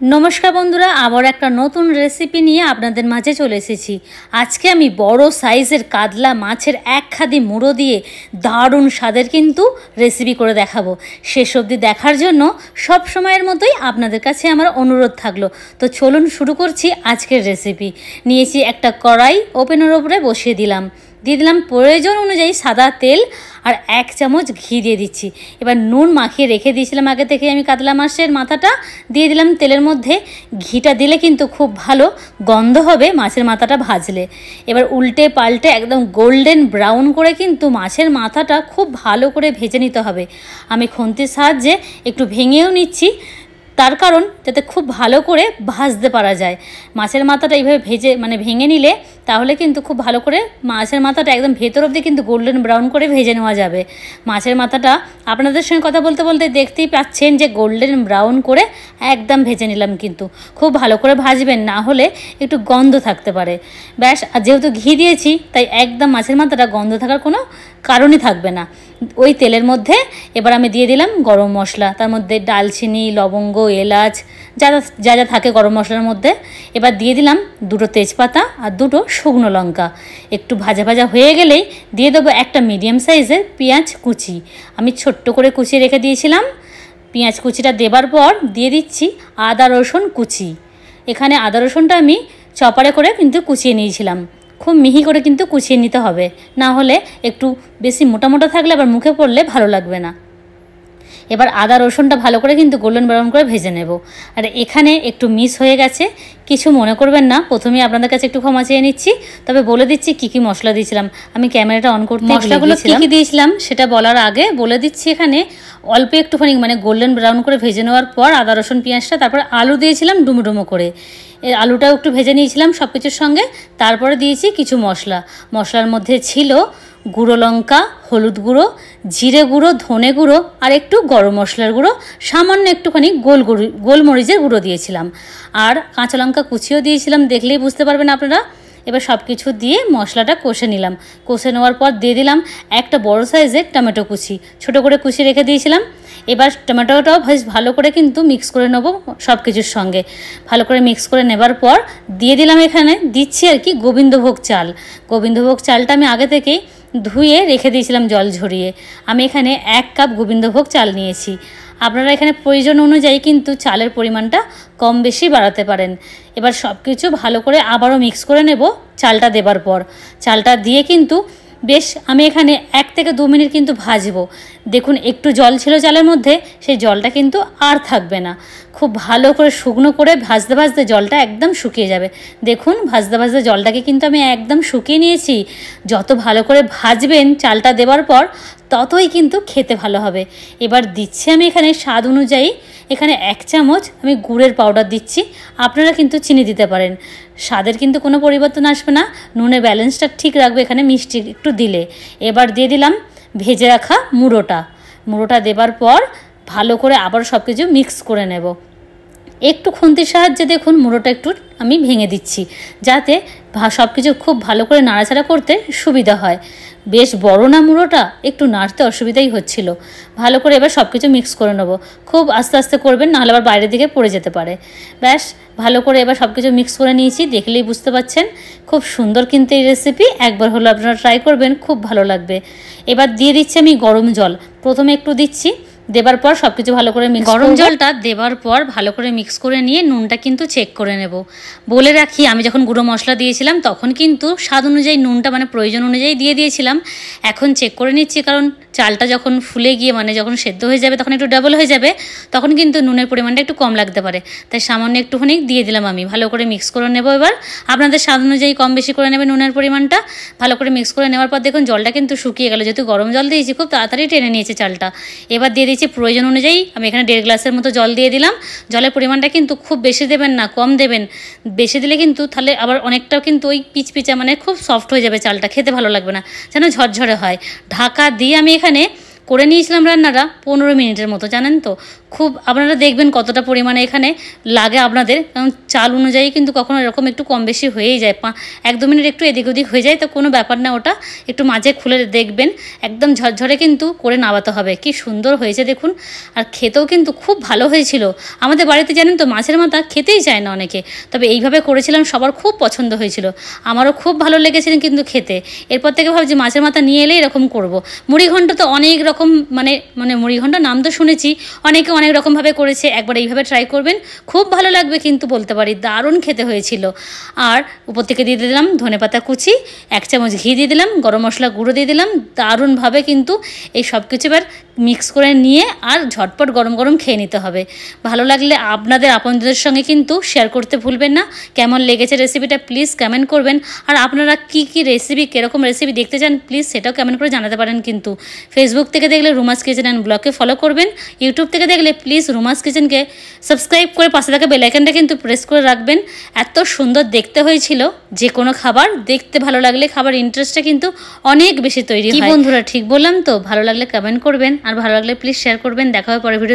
नमस्कार बंधुरा आबार एक नतून रेसिपि निये आपनादेर माझे चले एसेछि। आजके आमी बड़ो साइजेर कातला माछेर एक खादी मुड़ो दिए दारुण स्वादेर किन्तु रेसिपि करे देखाबो। शेष अब्दि देखार जोन्नो सब समयेर मतोई आपनादेर काछे आमार अनुरोध थाकलो। तो चलुन शुरू करछि आजकेर रेसिपि। नियेछि एकटा कड़ाई, ओपेनेर उपरे बसिए दिलाम, দিয়ে দিলাম প্রয়োজন অনুযায়ী সাদা তেল আর 1 চামচ ঘি দিয়ে দিচ্ছি। এবার নুন মাখিয়ে রেখে দিয়েছিলাম আগে থেকে আমি কাতলা মাছের মাথাটা দিয়ে দিলাম তেলের মধ্যে। ঘিটা দিলে কিন্তু খুব ভালো গন্ধ হবে মাছের মাথাটা ভাজলে। এবার উল্টে পাল্টে একদম গোল্ডেন ব্রাউন করে কিন্তু মাছের মাথাটা খুব ভালো করে ভেজে নিতে হবে। আমি খুন্তির সাহায্যে একটু ভেঙেও নিচ্ছি, তার কারণ যাতে খুব ভালো করে ভাজতে পারা যায়। মাছের মাথাটা এইভাবে ভেজে ভেঙে নিলে তাহলে কিন্তু খুব ভালো করে মাছের মাথাটা একদম ভেতর অবধি কিন্তু গোল্ডেন ব্রাউন করে ভেজে নেওয়া যাবে। মাছের মাথাটা আপনাদের সঙ্গে কথা বলতে বলতে দেখতেই পাচ্ছেন যে গোল্ডেন ব্রাউন করে একদম ভেজে নিলাম। কিন্তু খুব ভালো করে ভাজবেন, না হলে একটু গন্ধ থাকতে পারে। ব্যাস, আর যেহেতু ঘি দিয়েছি তাই একদম মাছের মাথাটা গন্ধ থাকার কোনো কারণই থাকবে না। ওই তেলের মধ্যে এবার আমি দিয়ে দিলাম গরম মশলা, তার মধ্যে ডালচিনি, লবঙ্গ, এলাচ যা যা থাকে গরম মশলার মধ্যে। এবার দিয়ে দিলাম দুটো তেজপাতা আর দুটো শুকনো লঙ্কা। একটু ভাজা ভাজা হয়ে গেলেই দিয়ে দেবো একটা মিডিয়াম সাইজের পেঁয়াজ কুচি, আমি ছোট্ট করে কুচিয়ে রেখে দিয়েছিলাম। পেঁয়াজ কুচিটা দেবার পর দিয়ে দিচ্ছি আদা রসুন কুচি। এখানে আদা রসুনটা আমি চপারে করে কিন্তু কুচিয়ে নিয়েছিলাম। খুব মিহি করে কিন্তু কুচিয়ে নিতে হবে, না হলে একটু বেশি মোটা মোটা থাকলে আবার মুখে পড়লে ভালো লাগবে না। এবার আদা রসুনটা ভালো করে কিন্তু গোল্ডেন ব্রাউন করে ভেজে নেব। আর এখানে একটু মিস হয়ে গেছে, কিছু মনে করবেন না, প্রথমেই আপনাদের কাছে একটু ক্ষমা চেয়ে নিচ্ছি। তবে বলে দিচ্ছি কী কী মশলা দিয়েছিলাম। আমি ক্যামেরাটা অন করতে মশলাগুলো কী কী দিয়েছিলাম সেটা বলার আগে বলে দিচ্ছি। এখানে অল্প একটুখানি গোল্ডেন ব্রাউন করে ভেজে নেওয়ার পর আদা রসুন পেঁয়াজটা, তারপর আলু দিয়েছিলাম ডুমো ডুমো করে। আলুটাও একটু ভেজে নিয়েছিলাম সব কিছুর সঙ্গে। তারপরে দিয়েছি কিছু মশলা। মশলার মধ্যে ছিল গুঁড়ো লঙ্কা, হলুদ গুঁড়ো, জিরে গুঁড়ো, ধনে গুঁড়ো আর একটু গরম মশলার গুঁড়ো, সামান্য একটুখানি গোলমরিচের গুঁড়ো দিয়েছিলাম, আর কাঁচা লঙ্কা কুচিও দিয়েছিলাম, দেখলেই বুঝতে পারবেন আপনারা। এবার সব কিছু দিয়ে মশলাটা কষে নিলাম। কষে নেওয়ার পর দিয়ে দিলাম একটা বড় সাইজের টমেটো কুচি, ছোটো করে কুচি রেখে দিয়েছিলাম। এবার টমেটোটাও ভালো করে কিন্তু মিক্স করে নেবো সব কিছুর সঙ্গে। ভালো করে মিক্স করে নেবার পর দিয়ে দিলাম, এখানে দিচ্ছি আর কি গোবিন্দভোগ চাল। গোবিন্দভোগ চালটা আমি আগে থেকেই ধুয়ে রেখে দিয়েছিলাম জল ঝরিয়ে। আমি এখানে 1 কাপ গোবিন্দভোগ চাল নিয়েছি। আপনারা এখানে প্রয়োজন অনুযায়ী কিন্তু চালের পরিমাণটা কম বেশি বাড়াতে পারেন। এবার সব কিছু ভালো করে আবারও মিক্স করে নেব। চালটা দেবার পর চালটা দিয়ে কিন্তু বেশ আমি এখানে 1 থেকে 2 মিনিট কিন্তু ভাজবো। দেখুন একটু জল ছিল চালের মধ্যে, সেই জলটা কিন্তু আর থাকবে না। খুব ভালো করে শুকনো করে ভাজতে ভাজতে জলটা একদম শুকিয়ে যাবে। দেখুন ভাজতে ভাজতে জলটাকে কিন্তু আমি একদম শুকিয়ে নিয়েছি। যত ভালো করে ভাজবেন চালটা দেওয়ার পর ততই কিন্তু খেতে ভালো হবে। এবার দিচ্ছি আমি এখানে স্বাদ অনুযায়ী, এখানে 1 চামচ আমি গুড়ের পাউডার দিচ্ছি। আপনারা কিন্তু চিনি দিতে পারেন, স্বাদের কিন্তু কোনো পরিবর্তন আসবে না। নুনের ব্যালেন্সটা ঠিক রাখবে এখানে মিষ্টি একটু দিলে। এবার দিয়ে দিলাম ভেজে রাখা মুড়োটা দেবার পর ভালো করে আবার সব কিছু মিক্স করে নেব। একটু খুন্তির সাহায্যে দেখুন মুড়োটা একটু আমি ভেঙে দিচ্ছি, যাতে সব কিছু খুব ভালো করে নাড়াচাড়া করতে সুবিধা হয়। বেশ বড় না মুড়োটা, একটু নাড়তে অসুবিধাই হচ্ছিল। ভালো করে এবার সব কিছু মিক্স করে নেব। খুব আস্তে আস্তে করবেন, নাহলে আবার বাইরের দিকে পড়ে যেতে পারে। ব্যাস ভালো করে এবার সব কিছু মিক্স করে নিয়েছি, দেখলেই বুঝতে পাচ্ছেন। খুব সুন্দর কিন্তু এই রেসিপি, একবার হলো আপনারা ট্রাই করবেন, খুব ভালো লাগবে। এবার দিয়ে দিচ্ছি আমি গরম জল, প্রথমে একটু দিচ্ছি, দেবার পর সব কিছু ভালো করে গরম জলটা দেবার পর ভালো করে মিক্স করে নিয়ে নুনটা কিন্তু চেক করে নেব। বলে রাখি আমি যখন গুঁড়ো মশলা দিয়েছিলাম তখন কিন্তু স্বাদ অনুযায়ী নুনটা প্রয়োজন অনুযায়ী দিয়ে দিয়েছিলাম। এখন চেক করে নিচ্ছি, কারণ চালটা যখন ফুলে গিয়ে যখন সেদ্ধ হয়ে যাবে তখন একটু ডাবল হয়ে যাবে, তখন কিন্তু নুনের পরিমাণটা একটু কম লাগতে পারে। তাই সামান্য একটুখানি দিয়ে দিলাম আমি। ভালো করে মিক্স করে নেব। এবার আপনাদের স্বাদ অনুযায়ী কম বেশি করে নেবে নুনের পরিমাণটা। ভালো করে মিক্স করে নেওয়ার পর দেখুন জলটা কিন্তু শুকিয়ে গেল, যেহেতু গরম জল দিয়েছি খুব তাড়াতাড়ি টেনে নিয়েছে চালটা। এবার দিয়ে দিচ্ছি প্রয়োজন অনুযায়ী, আমি এখানে 1.5 গ্লাসের মতো জল দিয়ে দিলাম। জলের পরিমাণটা কিন্তু খুব বেশি দেবেন না, কম দেবেন। বেশি দিলে কিন্তু তাহলে আবার অনেকটাও কিন্তু ওই পিচপিচা খুব সফট হয়ে যাবে চালটা, খেতে ভালো লাগবে না, যেন ঝরঝরে হয়। ঢাকা দিয়ে আমি এখানে করে নিয়েছিলাম রান্নাটা 15 মিনিটের মতো, জানেন তো। খুব আপনারা দেখবেন কতটা পরিমাণে এখানে লাগে আপনাদের, কারণ চাল অনুযায়ী কিন্তু কখনো এরকম একটু কম বেশি হয়েই যায়, 1-2 মিনিট একটু এদিক ওদিক হয়ে যায়, তো কোনো ব্যাপার না, ওটা একটু মাঝে খুলে দেখবেন, একদম ঝরঝরে কিন্তু করে নামাতে হবে। কি সুন্দর হয়েছে দেখুন, আর খেতেও কিন্তু খুব ভালো হয়েছিল। আমাদের বাড়িতে জানেন তো মাছের মাথা খেতেই চায় না অনেকে, তবে এইভাবে করেছিলাম, সবার খুব পছন্দ হয়েছিল, আমারও খুব ভালো লেগেছিলেন কিন্তু খেতে। এরপর থেকে ভাবছি মাছের মাথা নিয়ে এলে এরকম করব। মুড়িঘণ্ট তো অনেক রকম, মানে মুড়িঘণ্ট নাম তো শুনেছি, অনেকে অনেক রকমভাবে করেছে, একবার এইভাবে ট্রাই করবেন, খুব ভালো লাগবে কিন্তু বলতে পারি, দারুণ খেতে হয়েছিল। আর উপর থেকে দিয়ে দিলাম ধনেপাতা কুচি, 1 চামচ ঘি দিয়ে দিলাম, গরম মশলা গুঁড়ো দিয়ে দিলাম, দারুণভাবে কিন্তু এই সব কিছু এবার মিক্স করে নিয়ে আর ঝটপট গরম গরম খেয়ে নিতে হবে। ভালো লাগলে আপনাদের আপনজনদের সঙ্গে কিন্তু শেয়ার করতে ভুলবেন না। কেমন লেগেছে রেসিপিটা প্লিজ কমেন্ট করবেন, আর আপনারা কি কি রেসিপি, কীরকম রেসিপি দেখতে চান প্লিজ সেটাও কমেন্ট করে জানাতে পারেন। কিন্তু ফেসবুক থেকে দেখলে রুমাস কিচেন অ্যান্ড ব্লগকে ফলো করবেন, ইউটিউব থেকে দেখলে প্লিজ রুমাস কিচেনকে সাবস্ক্রাইব করে পাশে থাকা বেল আইকনটা কিন্তু প্রেস করে রাখবেন। এত সুন্দর দেখতে হয়েছিল, যে কোনো খাবার দেখতে ভালো লাগলে খাবার ইন্টারেস্টটা কিন্তু অনেক বেশি তৈরি হয়। বন্ধুরা ঠিক বললাম তো? ভালো লাগলে কমেন্ট করবেন, আর ভালো লাগলে প্লিজ শেয়ার করবেন। দেখা হবে পরের ভিডিও।